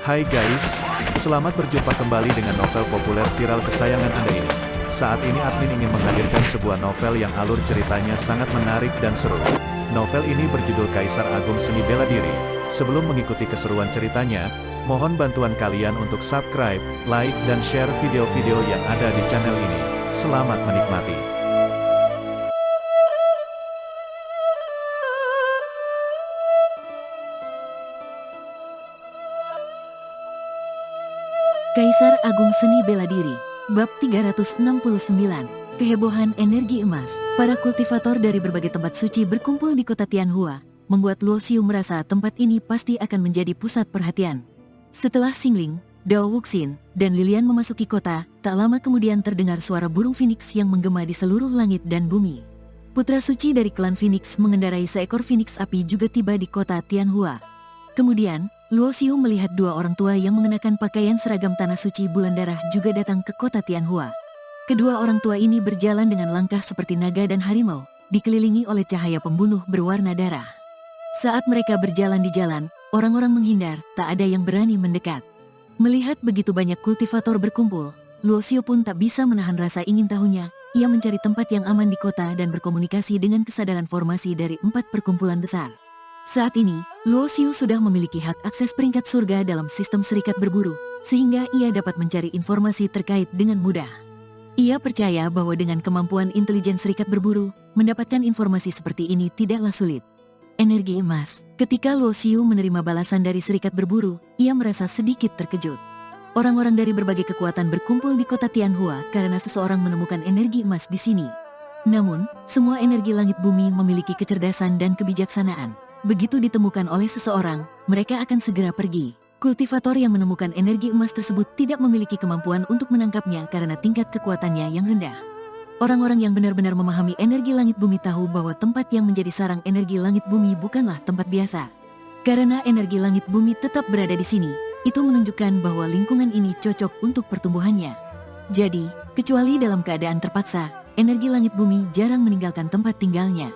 Hai guys, selamat berjumpa kembali dengan novel populer viral kesayangan Anda ini. Saat ini admin ingin menghadirkan sebuah novel yang alur ceritanya sangat menarik dan seru. Novel ini berjudul Kaisar Agung Seni Bela Diri. Sebelum mengikuti keseruan ceritanya, mohon bantuan kalian untuk subscribe, like, dan share video-video yang ada di channel ini. Selamat menikmati. Kaisar Agung Seni Bela Diri, Bab 369, Kehebohan Energi Emas. Para kultivator dari berbagai tempat suci berkumpul di kota Tianhua, membuat Luo Xiu merasa tempat ini pasti akan menjadi pusat perhatian. Setelah Xingling, Dao Wuxin, dan Lilian memasuki kota, tak lama kemudian terdengar suara burung Phoenix yang menggema di seluruh langit dan bumi. Putra suci dari klan Phoenix mengendarai seekor Phoenix api juga tiba di kota Tianhua. Kemudian, Luo Xiu melihat dua orang tua yang mengenakan pakaian seragam tanah suci bulan darah juga datang ke kota Tianhua. Kedua orang tua ini berjalan dengan langkah seperti naga dan harimau, dikelilingi oleh cahaya pembunuh berwarna darah. Saat mereka berjalan di jalan, orang-orang menghindar, tak ada yang berani mendekat. Melihat begitu banyak kultivator berkumpul, Luo Xiu pun tak bisa menahan rasa ingin tahunya. Ia mencari tempat yang aman di kota dan berkomunikasi dengan kesadaran formasi dari 4 perkumpulan besar. Saat ini, Luo Xiu sudah memiliki hak akses peringkat surga dalam sistem serikat berburu, sehingga ia dapat mencari informasi terkait dengan mudah. Ia percaya bahwa dengan kemampuan intelijen serikat berburu, mendapatkan informasi seperti ini tidaklah sulit. Energi emas. Ketika Luo Xiu menerima balasan dari serikat berburu, ia merasa sedikit terkejut. Orang-orang dari berbagai kekuatan berkumpul di kota Tianhua karena seseorang menemukan energi emas di sini. Namun, semua energi langit bumi memiliki kecerdasan dan kebijaksanaan. Begitu ditemukan oleh seseorang, mereka akan segera pergi. Kultivator yang menemukan energi emas tersebut tidak memiliki kemampuan untuk menangkapnya karena tingkat kekuatannya yang rendah. Orang-orang yang benar-benar memahami energi langit bumi tahu bahwa tempat yang menjadi sarang energi langit bumi bukanlah tempat biasa. Karena energi langit bumi tetap berada di sini, itu menunjukkan bahwa lingkungan ini cocok untuk pertumbuhannya. Jadi, kecuali dalam keadaan terpaksa, energi langit bumi jarang meninggalkan tempat tinggalnya.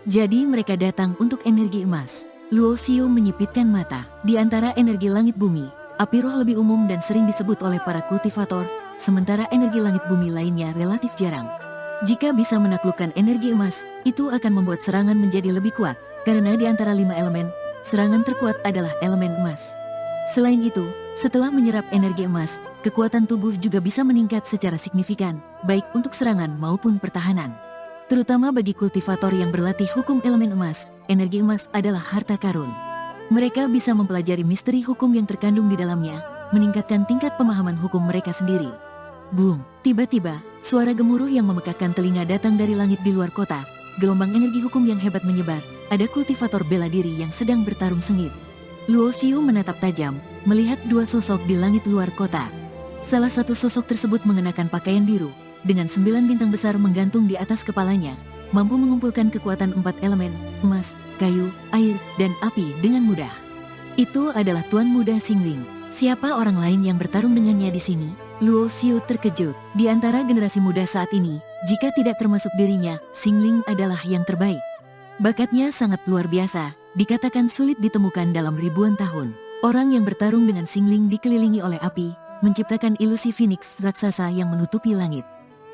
Jadi mereka datang untuk energi emas. Luo Xiu menyipitkan mata. Di antara energi langit bumi, api roh lebih umum dan sering disebut oleh para kultivator, sementara energi langit bumi lainnya relatif jarang. Jika bisa menaklukkan energi emas, itu akan membuat serangan menjadi lebih kuat, karena di antara 5 elemen, serangan terkuat adalah elemen emas. Selain itu, setelah menyerap energi emas, kekuatan tubuh juga bisa meningkat secara signifikan, baik untuk serangan maupun pertahanan. Terutama bagi kultivator yang berlatih hukum elemen emas, energi emas adalah harta karun. Mereka bisa mempelajari misteri hukum yang terkandung di dalamnya, meningkatkan tingkat pemahaman hukum mereka sendiri. Boom! Tiba-tiba, suara gemuruh yang memekakkan telinga datang dari langit di luar kota. Gelombang energi hukum yang hebat menyebar. Ada kultivator bela diri yang sedang bertarung sengit. Luo Xiu menatap tajam, melihat dua sosok di langit luar kota. Salah satu sosok tersebut mengenakan pakaian biru, dengan 9 bintang besar menggantung di atas kepalanya, mampu mengumpulkan kekuatan 4 elemen, emas, kayu, air, dan api dengan mudah. Itu adalah Tuan Muda Xingling. Siapa orang lain yang bertarung dengannya di sini? Luo Xiu terkejut. Di antara generasi muda saat ini, jika tidak termasuk dirinya, Xingling adalah yang terbaik. Bakatnya sangat luar biasa, dikatakan sulit ditemukan dalam ribuan tahun. Orang yang bertarung dengan Xingling dikelilingi oleh api, menciptakan ilusi Phoenix raksasa yang menutupi langit.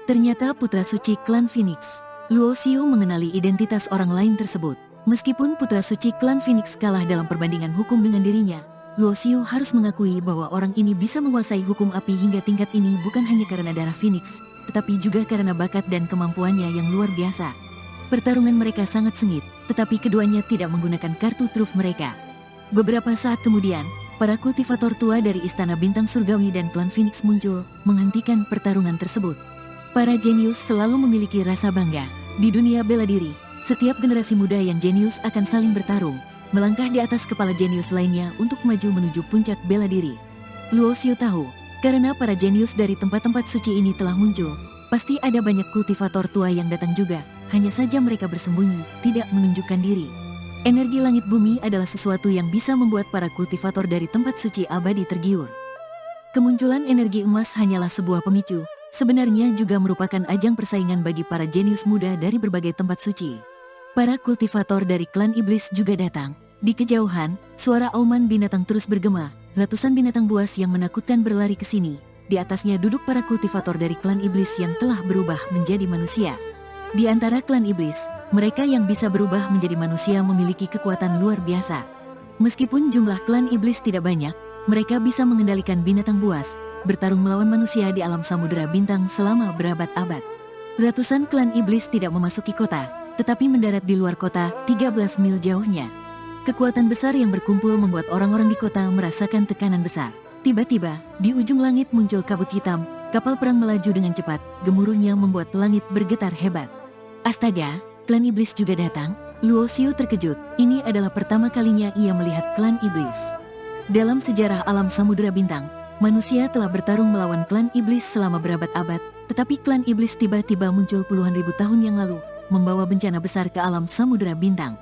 Ternyata putra suci klan Phoenix. Luo Xiu mengenali identitas orang lain tersebut. Meskipun putra suci klan Phoenix kalah dalam perbandingan hukum dengan dirinya, Luo Xiu harus mengakui bahwa orang ini bisa menguasai hukum api hingga tingkat ini bukan hanya karena darah Phoenix, tetapi juga karena bakat dan kemampuannya yang luar biasa. Pertarungan mereka sangat sengit, tetapi keduanya tidak menggunakan kartu truf mereka. Beberapa saat kemudian, para kultivator tua dari Istana Bintang Surgawi dan klan Phoenix muncul, menghentikan pertarungan tersebut. Para jenius selalu memiliki rasa bangga. Di dunia bela diri, setiap generasi muda yang jenius akan saling bertarung, melangkah di atas kepala jenius lainnya untuk maju menuju puncak bela diri. Luo Xiu tahu, karena para jenius dari tempat-tempat suci ini telah muncul, pasti ada banyak kultivator tua yang datang juga, hanya saja mereka bersembunyi, tidak menunjukkan diri. Energi langit bumi adalah sesuatu yang bisa membuat para kultivator dari tempat suci abadi tergiur. Kemunculan energi emas hanyalah sebuah pemicu, sebenarnya juga merupakan ajang persaingan bagi para jenius muda dari berbagai tempat suci. Para kultivator dari klan iblis juga datang. Di kejauhan, suara auman binatang terus bergema, ratusan binatang buas yang menakutkan berlari ke sini. Di atasnya duduk para kultivator dari klan iblis yang telah berubah menjadi manusia. Di antara klan iblis, mereka yang bisa berubah menjadi manusia memiliki kekuatan luar biasa. Meskipun jumlah klan iblis tidak banyak, mereka bisa mengendalikan binatang buas, bertarung melawan manusia di alam samudera bintang selama berabad-abad. Ratusan klan iblis tidak memasuki kota, tetapi mendarat di luar kota 13 mil jauhnya. Kekuatan besar yang berkumpul membuat orang-orang di kota merasakan tekanan besar. Tiba-tiba, di ujung langit muncul kabut hitam, kapal perang melaju dengan cepat, gemuruhnya membuat langit bergetar hebat. Astaga, klan iblis juga datang. Luo Xiu terkejut, ini adalah pertama kalinya ia melihat klan iblis. Dalam sejarah alam samudera bintang, manusia telah bertarung melawan klan iblis selama berabad-abad, tetapi klan iblis tiba-tiba muncul puluhan ribu tahun yang lalu, membawa bencana besar ke alam samudera bintang.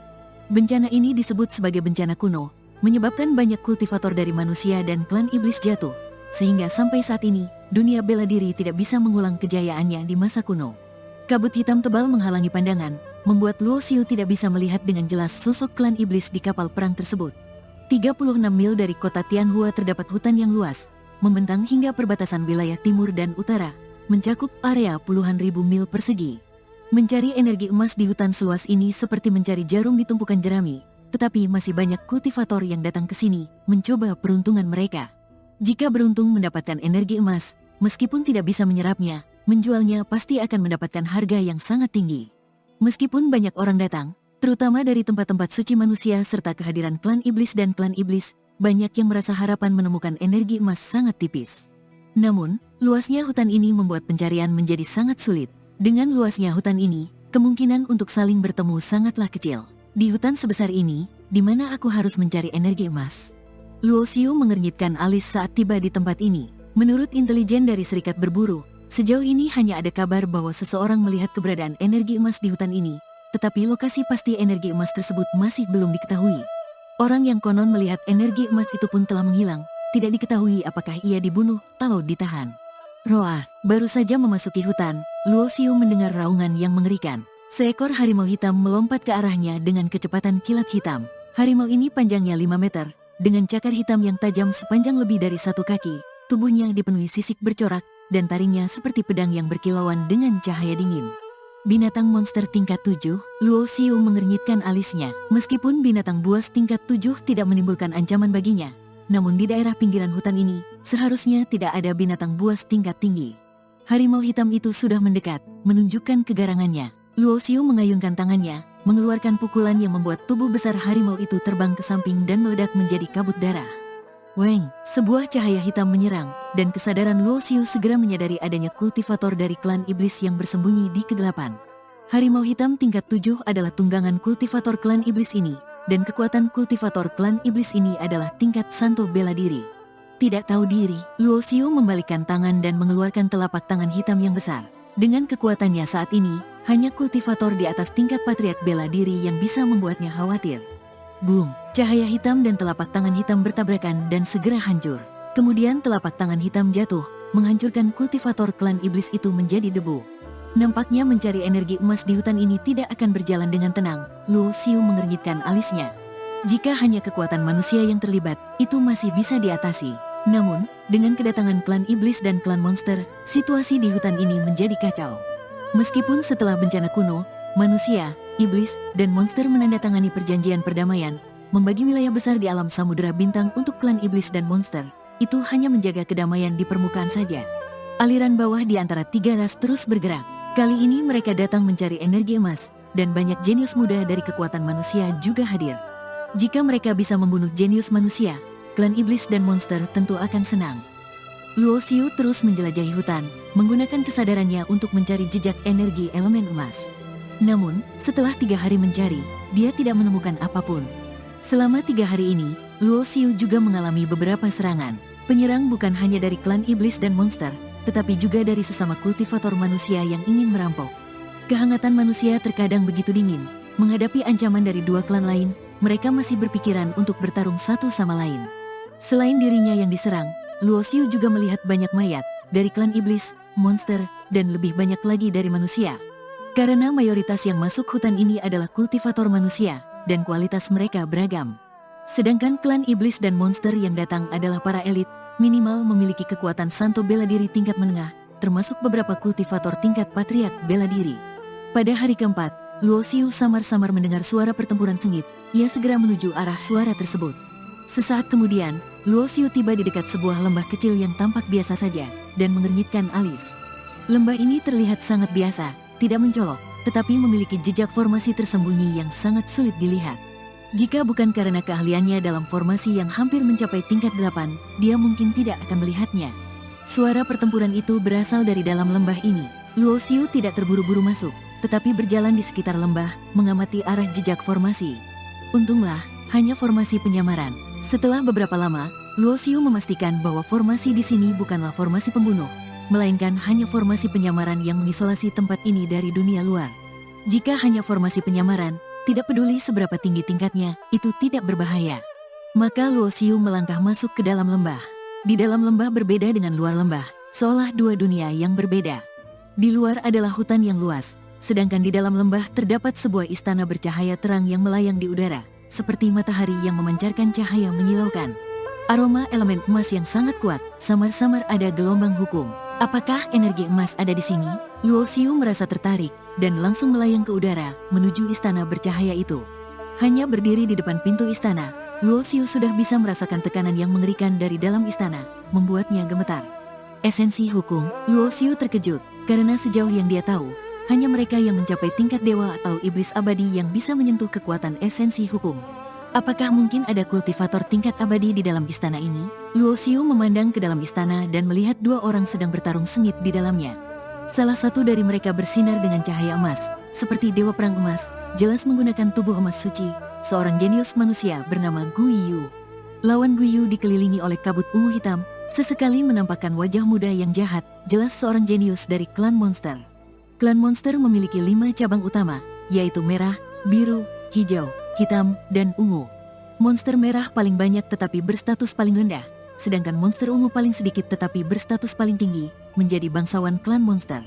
Bencana ini disebut sebagai bencana kuno, menyebabkan banyak kultivator dari manusia dan klan iblis jatuh, sehingga sampai saat ini, dunia bela diri tidak bisa mengulang kejayaannya di masa kuno. Kabut hitam tebal menghalangi pandangan, membuat Luo Xiu tidak bisa melihat dengan jelas sosok klan iblis di kapal perang tersebut. 36 mil dari kota Tianhua terdapat hutan yang luas, membentang hingga perbatasan wilayah timur dan utara, mencakup area puluhan ribu mil persegi. Mencari energi emas di hutan seluas ini seperti mencari jarum di tumpukan jerami, tetapi masih banyak kultivator yang datang ke sini, mencoba peruntungan mereka. Jika beruntung mendapatkan energi emas, meskipun tidak bisa menyerapnya, menjualnya pasti akan mendapatkan harga yang sangat tinggi. Meskipun banyak orang datang, terutama dari tempat-tempat suci manusia serta kehadiran klan iblis dan klan iblis, banyak yang merasa harapan menemukan energi emas sangat tipis. Namun, luasnya hutan ini membuat pencarian menjadi sangat sulit. Dengan luasnya hutan ini, kemungkinan untuk saling bertemu sangatlah kecil. Di hutan sebesar ini, di mana aku harus mencari energi emas? Luo Xiu mengernyitkan alis saat tiba di tempat ini. Menurut intelijen dari Serikat Berburu, sejauh ini hanya ada kabar bahwa seseorang melihat keberadaan energi emas di hutan ini, tetapi lokasi pasti energi emas tersebut masih belum diketahui. Orang yang konon melihat energi emas itu pun telah menghilang, tidak diketahui apakah ia dibunuh atau ditahan. Roar, baru saja memasuki hutan, Luo Xiu mendengar raungan yang mengerikan. Seekor harimau hitam melompat ke arahnya dengan kecepatan kilat hitam. Harimau ini panjangnya 5 meter, dengan cakar hitam yang tajam sepanjang lebih dari 1 kaki. Tubuhnya dipenuhi sisik bercorak, dan taringnya seperti pedang yang berkilauan dengan cahaya dingin. Binatang monster tingkat 7, Luo Xiu mengernyitkan alisnya. Meskipun binatang buas tingkat 7 tidak menimbulkan ancaman baginya, namun di daerah pinggiran hutan ini, seharusnya tidak ada binatang buas tingkat tinggi. Harimau hitam itu sudah mendekat, menunjukkan kegarangannya. Luo Xiu mengayunkan tangannya, mengeluarkan pukulan yang membuat tubuh besar harimau itu terbang ke samping dan meledak menjadi kabut darah. Weng, sebuah cahaya hitam menyerang, dan kesadaran Luo Xiu segera menyadari adanya kultivator dari klan iblis yang bersembunyi di kegelapan. Harimau hitam tingkat 7 adalah tunggangan kultivator klan iblis ini, dan kekuatan kultivator klan iblis ini adalah tingkat santo bela diri. Tidak tahu diri, Luo Xiu membalikkan tangan dan mengeluarkan telapak tangan hitam yang besar. Dengan kekuatannya saat ini, hanya kultivator di atas tingkat patriark bela diri yang bisa membuatnya khawatir. Boom! Cahaya hitam dan telapak tangan hitam bertabrakan dan segera hancur. Kemudian telapak tangan hitam jatuh, menghancurkan kultivator klan iblis itu menjadi debu. Nampaknya mencari energi emas di hutan ini tidak akan berjalan dengan tenang. Luo Xiu mengernyitkan alisnya. Jika hanya kekuatan manusia yang terlibat, itu masih bisa diatasi. Namun, dengan kedatangan klan iblis dan klan monster, situasi di hutan ini menjadi kacau. Meskipun setelah bencana kuno, manusia, iblis, dan monster menandatangani perjanjian perdamaian, membagi wilayah besar di alam samudera bintang untuk klan iblis dan monster, itu hanya menjaga kedamaian di permukaan saja. Aliran bawah di antara 3 ras terus bergerak. Kali ini mereka datang mencari energi emas, dan banyak jenius muda dari kekuatan manusia juga hadir. Jika mereka bisa membunuh jenius manusia, klan iblis dan monster tentu akan senang. Luo Xiu terus menjelajahi hutan, menggunakan kesadarannya untuk mencari jejak energi elemen emas. Namun, setelah 3 hari mencari, dia tidak menemukan apapun. Selama 3 hari ini, Luo Xiu juga mengalami beberapa serangan. Penyerang bukan hanya dari klan iblis dan monster, tetapi juga dari sesama kultivator manusia yang ingin merampok. Kehangatan manusia terkadang begitu dingin. Menghadapi ancaman dari 2 klan lain, mereka masih berpikiran untuk bertarung satu sama lain. Selain dirinya yang diserang, Luo Xiu juga melihat banyak mayat dari klan iblis, monster, dan lebih banyak lagi dari manusia. Karena mayoritas yang masuk hutan ini adalah kultivator manusia, dan kualitas mereka beragam. Sedangkan klan iblis dan monster yang datang adalah para elit, minimal memiliki kekuatan santo bela diri tingkat menengah, termasuk beberapa kultivator tingkat patriark bela diri. Pada hari keempat, Luo Xiu samar-samar mendengar suara pertempuran sengit. Ia segera menuju arah suara tersebut. Sesaat kemudian, Luo Xiu tiba di dekat sebuah lembah kecil yang tampak biasa saja, dan mengernyitkan alis. Lembah ini terlihat sangat biasa, tidak mencolok, tetapi memiliki jejak formasi tersembunyi yang sangat sulit dilihat. Jika bukan karena keahliannya dalam formasi yang hampir mencapai tingkat 8, dia mungkin tidak akan melihatnya. Suara pertempuran itu berasal dari dalam lembah ini. Luo Xiu tidak terburu-buru masuk, tetapi berjalan di sekitar lembah, mengamati arah jejak formasi. Untunglah, hanya formasi penyamaran. Setelah beberapa lama, Luo Xiu memastikan bahwa formasi di sini bukanlah formasi pembunuh, melainkan hanya formasi penyamaran yang mengisolasi tempat ini dari dunia luar. Jika hanya formasi penyamaran, tidak peduli seberapa tinggi tingkatnya, itu tidak berbahaya. Maka Luo Xiu melangkah masuk ke dalam lembah. Di dalam lembah berbeda dengan luar lembah, seolah dua dunia yang berbeda. Di luar adalah hutan yang luas, sedangkan di dalam lembah terdapat sebuah istana bercahaya terang yang melayang di udara, seperti matahari yang memancarkan cahaya menyilaukan. Aroma elemen emas yang sangat kuat, samar-samar ada gelombang hukum. Apakah energi emas ada di sini? Luo Xiu merasa tertarik, dan langsung melayang ke udara, menuju istana bercahaya itu. Hanya berdiri di depan pintu istana, Luo Xiu sudah bisa merasakan tekanan yang mengerikan dari dalam istana, membuatnya gemetar. Esensi hukum, Luo Xiu terkejut, karena sejauh yang dia tahu, hanya mereka yang mencapai tingkat dewa atau iblis abadi yang bisa menyentuh kekuatan esensi hukum. Apakah mungkin ada kultivator tingkat abadi di dalam istana ini? Luo Xiu memandang ke dalam istana dan melihat dua orang sedang bertarung sengit di dalamnya. Salah satu dari mereka bersinar dengan cahaya emas, seperti dewa perang emas, jelas menggunakan tubuh emas suci, seorang jenius manusia bernama Gu Yu. Lawan Gu Yu dikelilingi oleh kabut ungu hitam, sesekali menampakkan wajah muda yang jahat, jelas seorang jenius dari klan monster. Klan monster memiliki 5 cabang utama, yaitu merah, biru, hijau, hitam, dan ungu. Monster merah paling banyak tetapi berstatus paling rendah, sedangkan monster ungu paling sedikit tetapi berstatus paling tinggi, menjadi bangsawan klan monster.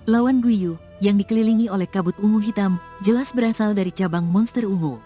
Lawan Gu Yu, yang dikelilingi oleh kabut ungu hitam, jelas berasal dari cabang monster ungu.